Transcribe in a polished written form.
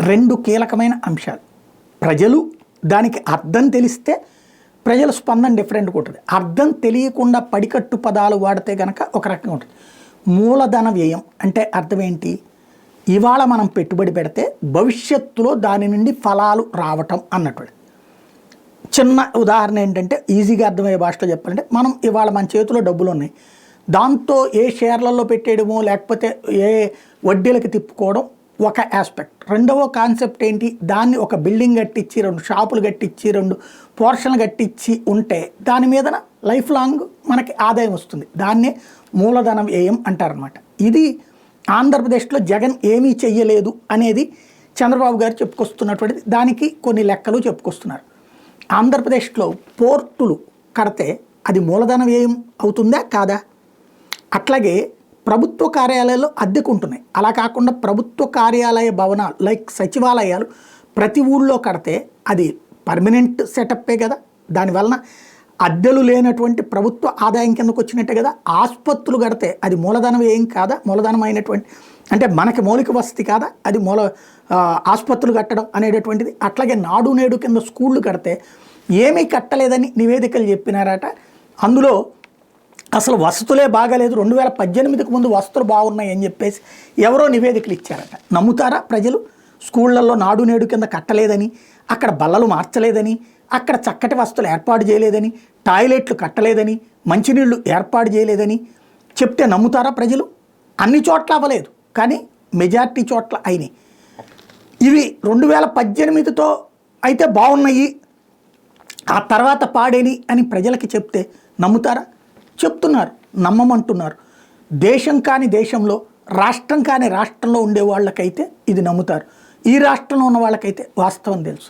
రెండు కీలకమైన అంశాలు. ప్రజలు దానికి అర్థం తెలిస్తే ప్రజల స్పందన డిఫరెంట్గా ఉంటుంది. అర్థం తెలియకుండా పడికట్టు పదాలు వాడితే కనుక ఒక రకంగా ఉంటుంది. మూలధన వ్యయం అంటే అర్థం ఏంటి? ఇవాళ మనం పెట్టుబడి పెడితే భవిష్యత్తులో దాని నుండి ఫలాలు రావటం అన్నట్టు. చిన్న ఉదాహరణ ఏంటంటే, ఈజీగా అర్థమయ్యే భాషలో చెప్పాలంటే, మనం ఇవాళ మన చేతిలో డబ్బులు ఉన్నాయి, దాంతో ఏ షేర్లలో పెట్టేయడమో లేకపోతే ఏ వడ్డీలకి తిప్పుకోవడం ఒక ఆస్పెక్ట్. రెండవ కాన్సెప్ట్ ఏంటి? దాన్ని ఒక బిల్డింగ్ కట్టించి 2 షాపులు కట్టించి 2 పోర్షన్లు కట్టించి ఉంటే దాని మీదన లైఫ్ లాంగ్ మనకి ఆదాయం వస్తుంది. దాన్నే మూలధన వ్యయం అంటారనమాట. ఇది ఆంధ్రప్రదేశ్లో జగన్ ఏమీ చెయ్యలేదు అనేది చంద్రబాబు గారు చెప్పుకొస్తున్నటువంటిది. దానికి కొన్ని లెక్కలు చెప్పుకొస్తున్నారు. ఆంధ్రప్రదేశ్లో పోర్టులు కడితే అది మూలధన వ్యయం అవుతుందా కాదా? అట్లాగే ప్రభుత్వ కార్యాలయాలు అద్దెకుంటున్నాయి. అలా కాకుండా ప్రభుత్వ కార్యాలయ భవనాలు లైక్ సచివాలయాలు ప్రతి ఊళ్ళో కడితే అది పర్మనెంట్ సెటప్పే కదా. దానివలన అద్దెలు లేనటువంటి ప్రభుత్వ ఆదాయం కిందకు వచ్చినట్టే కదా. ఆసుపత్రులు కడితే అది మూలధనం ఏం కాదా? మూలధనమైనటువంటి అంటే మనకి మౌలిక వసతి కాదా అది ఆసుపత్రులు కట్టడం అనేటటువంటిది. అట్లాగే నాడు నేడు కింద స్కూళ్ళు కడితే ఏమీ కట్టలేదని నివేదికలు చెప్పినారట. అందులో అసలు వసతులే బాగాలేదు, 2018కు ముందు వసతులు బాగున్నాయి అని చెప్పేసి ఎవరో నివేదికలు ఇచ్చారట. నమ్ముతారా ప్రజలు? స్కూళ్ళల్లో నాడు నేడు కింద కట్టలేదని, అక్కడ బల్లలు మార్చలేదని, అక్కడ చక్కటి వసతులు ఏర్పాటు చేయలేదని, టాయిలెట్లు కట్టలేదని, మంచినీళ్లు ఏర్పాటు చేయలేదని చెప్తే నమ్ముతారా ప్రజలు? అన్ని చోట్ల అవ్వలేదు, కానీ మెజార్టీ చోట్ల అయినాయి. ఇవి 2018తో అయితే బాగున్నాయి, ఆ తర్వాత పాడేని అని ప్రజలకి చెప్తే నమ్ముతారా? చెప్తున్నారు, నమ్మమంటున్నారు. దేశం కాని దేశంలో, రాష్ట్రం కాని రాష్ట్రంలో ఉండే వాళ్ళకైతే ఇది నమ్ముతారు. ఈ రాష్ట్రంలో ఉన్న వాళ్ళకైతే వాస్తవం తెలుసు.